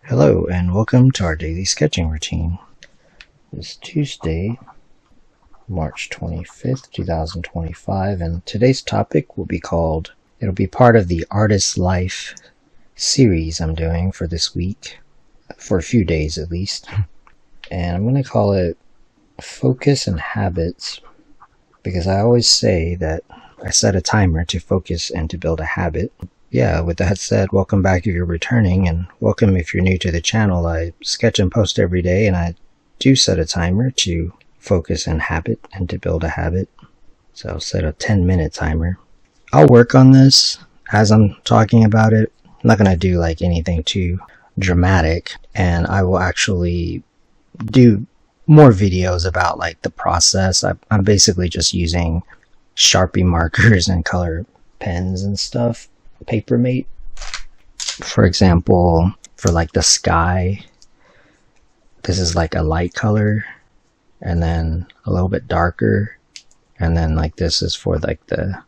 Hello and welcome to our daily sketching routine. It's Tuesday, March 25th, 2025, and today's topic will be it'll be part of the Artist Life series I'm doing for this week, for a few days at least. And I'm going to call it Focus and Habits, because I always say that I set a timer to focus and to build a habit. Yeah, with that said, welcome back if you're returning, and welcome if you're new to the channel. I sketch and post every day, and I do set a timer to focus and habit and to build a habit. So I'll set a 10-minute timer. I'll work on this as I'm talking about it. I'm not going to do like anything too dramatic, and I will actually do more videos about like the process. I'm basically just using Sharpie markers and color pens and stuff. Papermate, for example, for like the sky, this is like a light color, and then a little bit darker, and then like this is for like the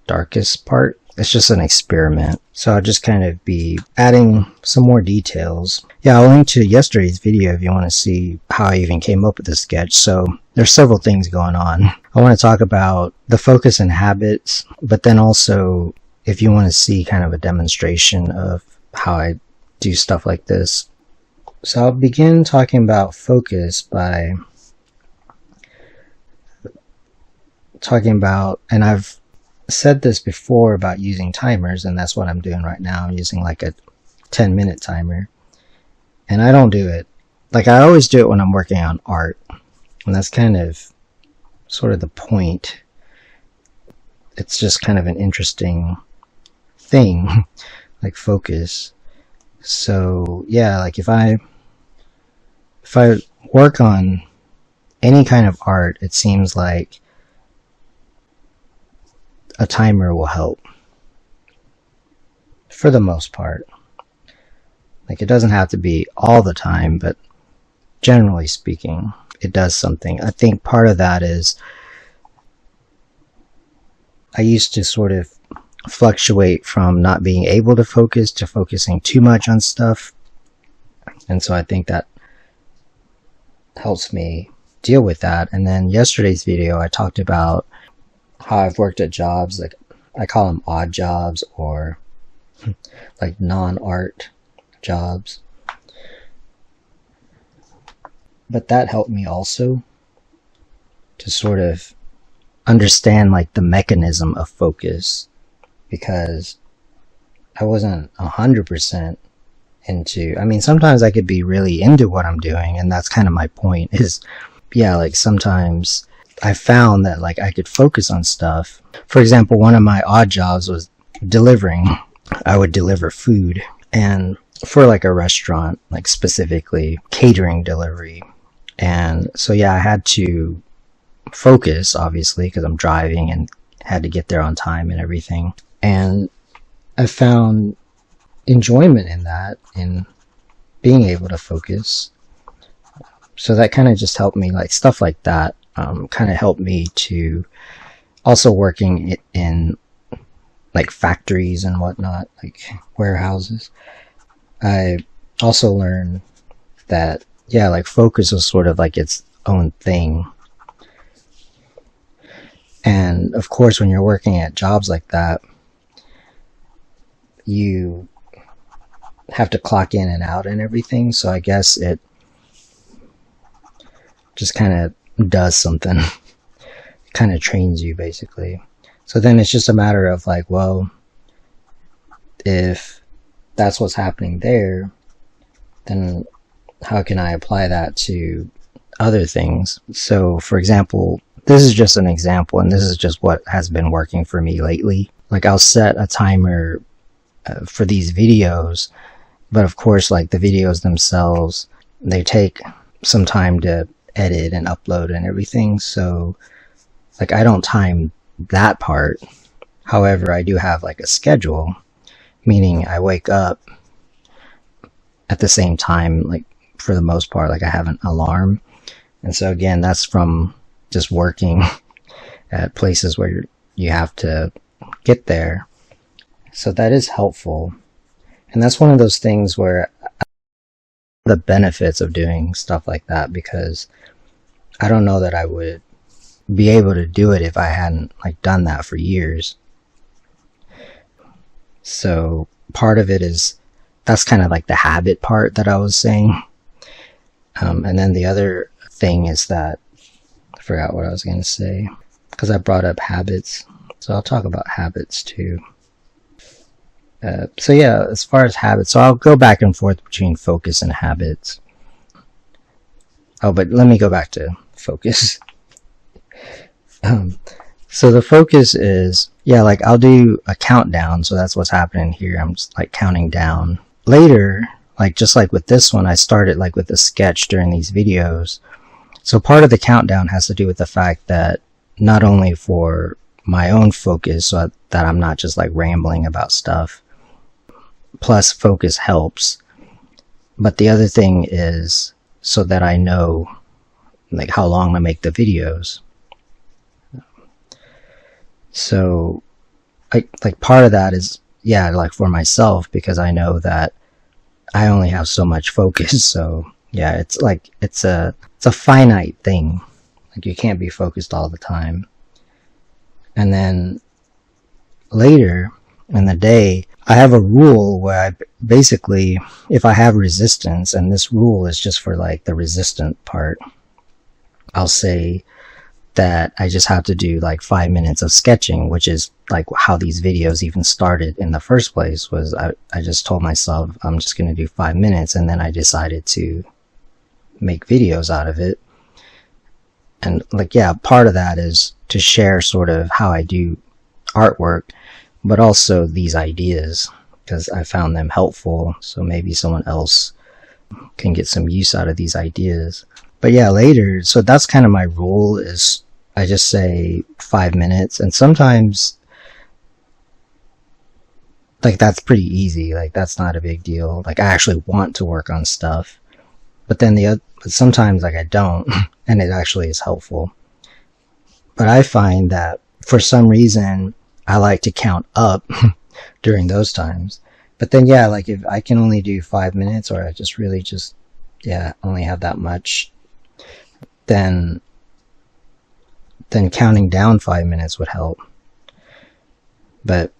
darkest part. It's just an experiment, so I'll just kind of be adding some more details. Yeah, I'll link to yesterday's video if you want to see how I even came up with the sketch. So there's several things going on. I want to talk about the focus and habits, but then also if you want to see kind of a demonstration of how I do stuff like this. So I'll begin talking about focus by talking about, and I've said this before about using timers, and that's what I'm doing right now. I'm using like a 10-minute timer, and I don't do it, like I always do it when I'm working on art, and that's kind of sort of the point. It's just kind of an interesting thing, like focus. So yeah, like if I work on any kind of art, it seems like a timer will help for the most part. Like it doesn't have to be all the time, but generally speaking, it does something. I think part of that is I used to sort of fluctuate from not being able to focus to focusing too much on stuff, and so I think that helps me deal with that. And then yesterday's video I talked about how I've worked at jobs, like I call them odd jobs or like non-art jobs, but that helped me also to sort of understand like the mechanism of focus, because I wasn't 100% into, I mean, sometimes I could be really into what I'm doing, and that's kind of my point is, yeah, like sometimes I found that like I could focus on stuff. For example, one of my odd jobs was delivering. I would deliver food, and for like a restaurant, like specifically catering delivery. And so yeah, I had to focus obviously because I'm driving and had to get there on time and everything. And I found enjoyment in that, in being able to focus. So that kind of just helped me, like stuff like that kind of helped me to also working in like factories and whatnot, like warehouses. I also learned that, yeah, like focus was sort of like its own thing. And of course, when you're working at jobs like that, you have to clock in and out and everything. So I guess it just kind of does something. It kind of trains you basically. So then it's just a matter of like, well, if that's what's happening there, then how can I apply that to other things? So for example, this is just an example, and this is just what has been working for me lately. Like I'll set a timer for these videos, but of course like the videos themselves, they take some time to edit and upload and everything, so like I don't time that part. However, I do have like a schedule, meaning I wake up at the same time, like for the most part, like I have an alarm. And so again, that's from just working at places where you have to get there. So that is helpful. And that's one of those things where the benefits of doing stuff like that, because I don't know that I would be able to do it if I hadn't like done that for years. So part of it is, that's kind of like the habit part that I was saying. And then the other thing is that, I forgot what I was going to say, because I brought up habits. So I'll talk about habits too. So yeah, as far as habits, so I'll go back and forth between focus and habits. Oh, but let me go back to focus. So the focus is, yeah, like I'll do a countdown. So that's what's happening here. I'm just like counting down. Later, like just like with this one, I started like with a sketch during these videos. So part of the countdown has to do with the fact that not only for my own focus, so that I'm not just like rambling about stuff, plus focus helps, but the other thing is so that I know like how long to make the videos. So like part of that is, yeah, like for myself, because I know that I only have so much focus. So yeah, it's like it's a finite thing. Like you can't be focused all the time. And then later in the day, I have a rule where I basically, if I have resistance, and this rule is just for like the resistant part, I'll say that I just have to do like 5 minutes of sketching, which is like how these videos even started in the first place. Was I just told myself I'm just going to do 5 minutes, and then I decided to make videos out of it. And like, yeah, part of that is to share sort of how I do artwork, but also these ideas, because I found them helpful. So maybe someone else can get some use out of these ideas. But yeah, later, so that's kind of my rule, is I just say 5 minutes. And sometimes like that's pretty easy. Like that's not a big deal. Like I actually want to work on stuff. But then sometimes like I don't, and it actually is helpful. But I find that for some reason I like to count up during those times. But then yeah, like if I can only do 5 minutes, or I just really just, yeah, only have that much, then counting down 5 minutes would help. But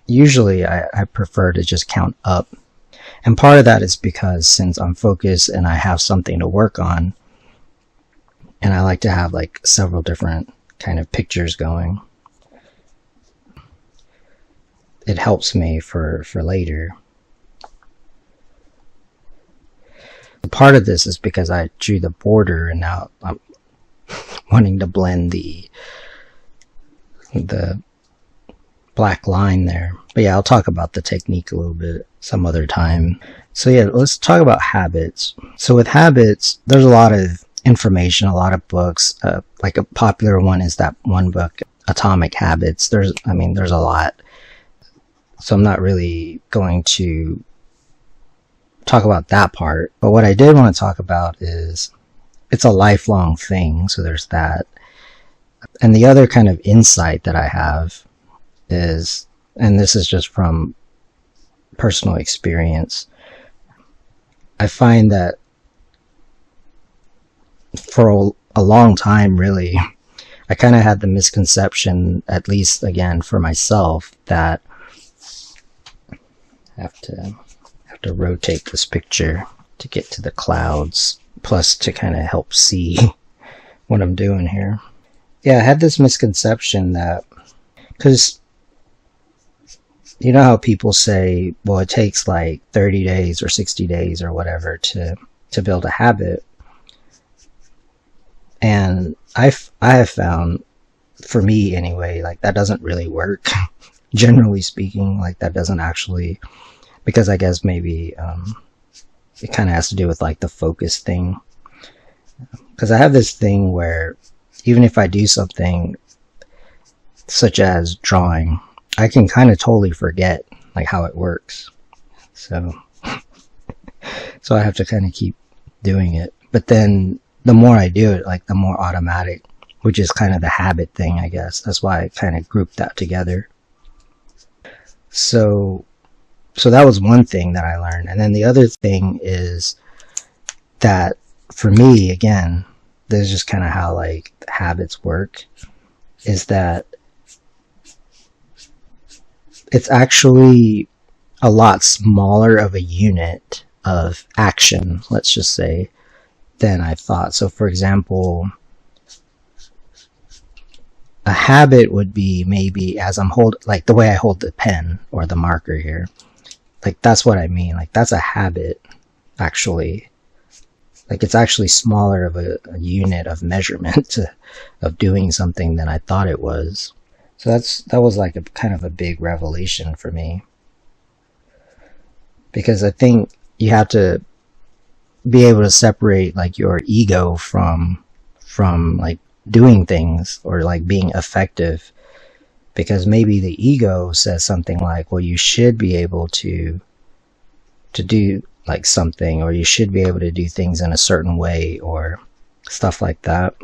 usually I prefer to just count up. And part of that is because since I'm focused and I have something to work on, and I like to have like several different kind of pictures going, it helps me for later. Part of this is because I drew the border, and now I'm wanting to blend the black line there. But yeah, I'll talk about the technique a little bit some other time. So yeah, let's talk about habits. So with habits, there's a lot of information, a lot of books. Like a popular one is that one book, Atomic Habits. There's a lot. So I'm not really going to talk about that part. But what I did want to talk about is it's a lifelong thing. So there's that. And the other kind of insight that I have is, and this is just from personal experience, I find that for a long time, really, I kind of had the misconception, at least again for myself, that I have to rotate this picture to get to the clouds, plus to kind of help see what I'm doing here. Yeah, I had this misconception that, because you know how people say, well, it takes like 30 days or 60 days or whatever to build a habit. And I have found, for me anyway, like that doesn't really work. Generally speaking, like that doesn't actually, because I guess maybe it kind of has to do with like the focus thing. Because I have this thing where even if I do something such as drawing, I can kind of totally forget like how it works. So I have to kind of keep doing it. But then the more I do it, like the more automatic, which is kind of the habit thing, I guess. That's why I kind of grouped that together. So So that was one thing that I learned. And then the other thing is that for me, again, this is just kind of how like habits work, is that it's actually a lot smaller of a unit of action, let's just say, than I thought. So for example, a habit would be maybe as I'm like the way I hold the pen or the marker here. Like that's what I mean. Like that's a habit, actually. Like it's actually smaller of a unit of measurement of doing something than I thought it was. So that was like a kind of a big revelation for me. Because I think you have to be able to separate like your ego from like doing things or like being effective. Because maybe the ego says something like, well, you should be able to do like something, or you should be able to do things in a certain way, or stuff like that.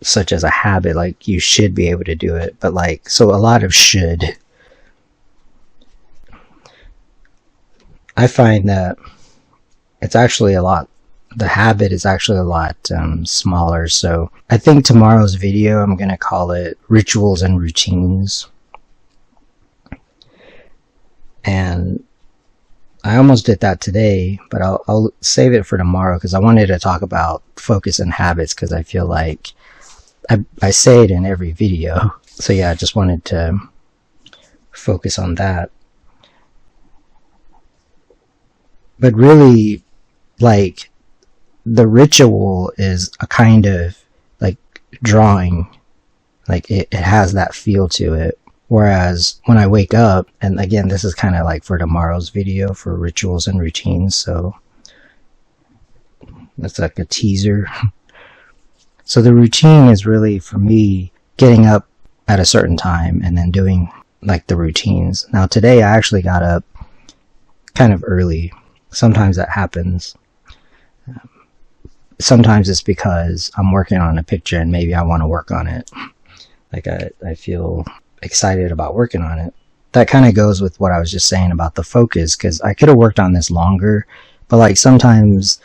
Such as a habit, like you should be able to do it. But like, so a lot of should. I find that it's actually a lot, the habit is actually a lot smaller. So I think tomorrow's video, I'm going to call it Rituals and Routines. And I almost did that today, but I'll save it for tomorrow because I wanted to talk about focus and habits, because I feel like I say it in every video. So yeah, I just wanted to focus on that. But really, like, the ritual is a kind of like drawing. Like it has that feel to it. Whereas when I wake up, and again, this is kind of like for tomorrow's video for rituals and routines, so that's like a teaser. So the routine is really, for me, getting up at a certain time and then doing like the routines. Now today I actually got up kind of early. Sometimes that happens. Sometimes it's because I'm working on a picture and maybe I want to work on it. Like I feel excited about working on it. That kind of goes with what I was just saying about the focus, because I could have worked on this longer, but like sometimes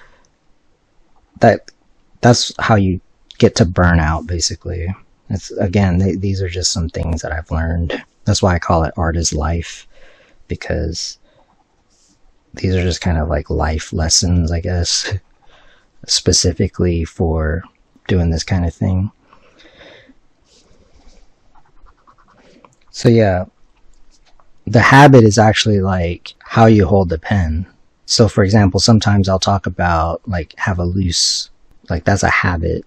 that's how you get to burnout, basically. It's, again, these are just some things that I've learned. That's why I call it art is life, because these are just kind of like life lessons, I guess, specifically for doing this kind of thing. So yeah, the habit is actually like how you hold the pen. So for example, sometimes I'll talk about like have a loose, like that's a habit.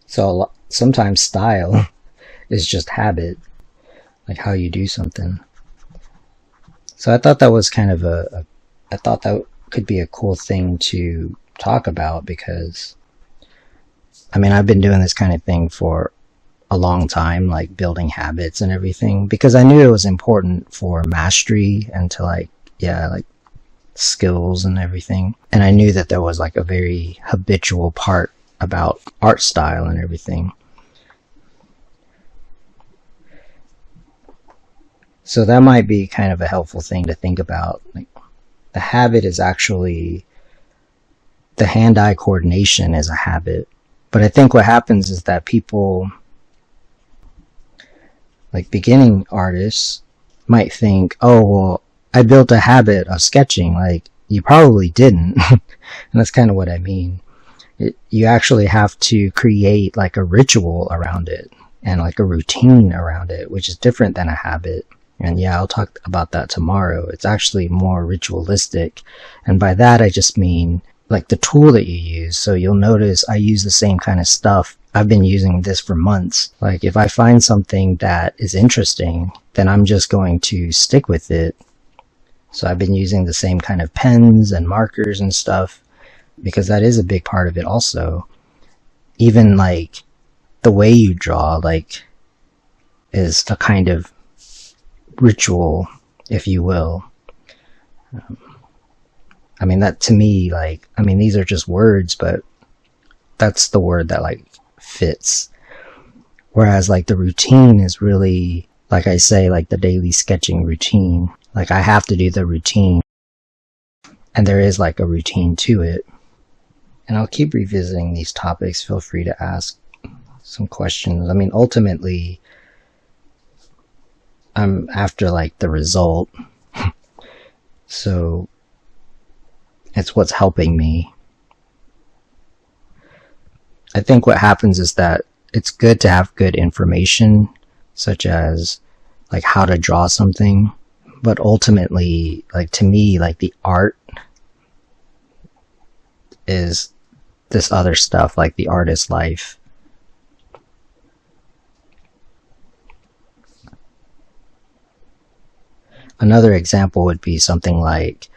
So sometimes style is just habit, like how you do something. So I thought that was kind of I thought that could be a cool thing to talk about, because I mean, I've been doing this kind of thing for a long time, like building habits and everything, because I knew it was important for mastery and to like, yeah, like skills and everything. And I knew that there was like a very habitual part about art style and everything. So that might be kind of a helpful thing to think about. Like, the habit is actually, the hand-eye coordination is a habit. But I think what happens is that people, like beginning artists, might think, oh, well, I built a habit of sketching. Like, you probably didn't. And that's kind of what I mean. You actually have to create like a ritual around it and like a routine around it, which is different than a habit. And yeah, I'll talk about that tomorrow. It's actually more ritualistic. And by that, I just mean like the tool that you use. So you'll notice I use the same kind of stuff. I've been using this for months. Like if I find something that is interesting, then I'm just going to stick with it. So I've been using the same kind of pens and markers and stuff, because that is a big part of it also. Even like the way you draw, like, is a kind of ritual, if you will. I mean, that to me, like, I mean, these are just words, but that's the word that like fits. Whereas like the routine is really like I say, like the daily sketching routine. Like I have to do the routine, and there is like a routine to it. And I'll keep revisiting these topics. Feel free to ask some questions. I mean, ultimately, I'm after like the result. So it's what's helping me. I think what happens is that it's good to have good information, such as like how to draw something, but ultimately, like to me, like the art is this other stuff, like the artist's life. Another example would be something like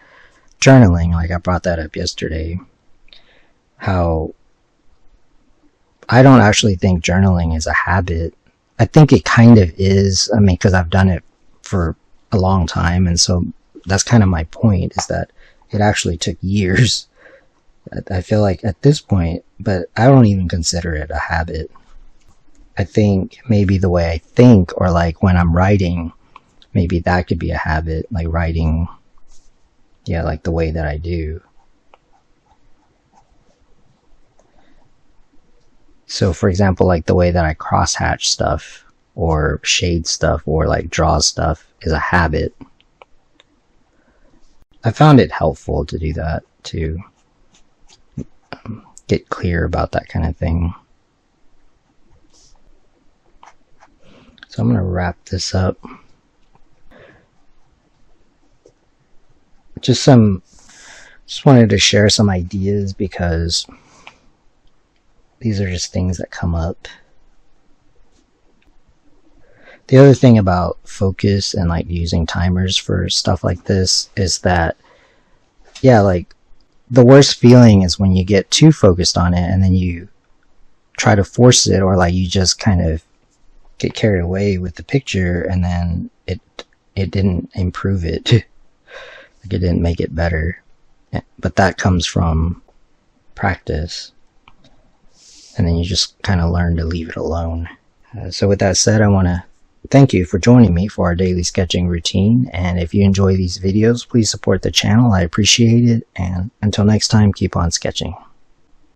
journaling, like I brought that up yesterday. How I don't actually think journaling is a habit. I think it kind of is. I mean, because I've done it for a long time, and so that's kind of my point, is that it actually took years. I feel like at this point, but I don't even consider it a habit. I think maybe the way I think, or like when I'm writing, maybe that could be a habit, like writing, yeah, like the way that I do. So for example, like the way that I crosshatch stuff or shade stuff or like draw stuff is a habit. I found it helpful to do that, to get clear about that kind of thing. So I'm going to wrap this up. Just wanted to share some ideas, because these are just things that come up. The other thing about focus and like using timers for stuff like this is that, yeah, like the worst feeling is when you get too focused on it and then you try to force it, or like you just kind of get carried away with the picture and then it didn't improve it. Like it didn't make it better. But that comes from practice. And then you just kind of learn to leave it alone. So with that said, I want to thank you for joining me for our daily sketching routine. And if you enjoy these videos, please support the channel. I appreciate it. And until next time, keep on sketching.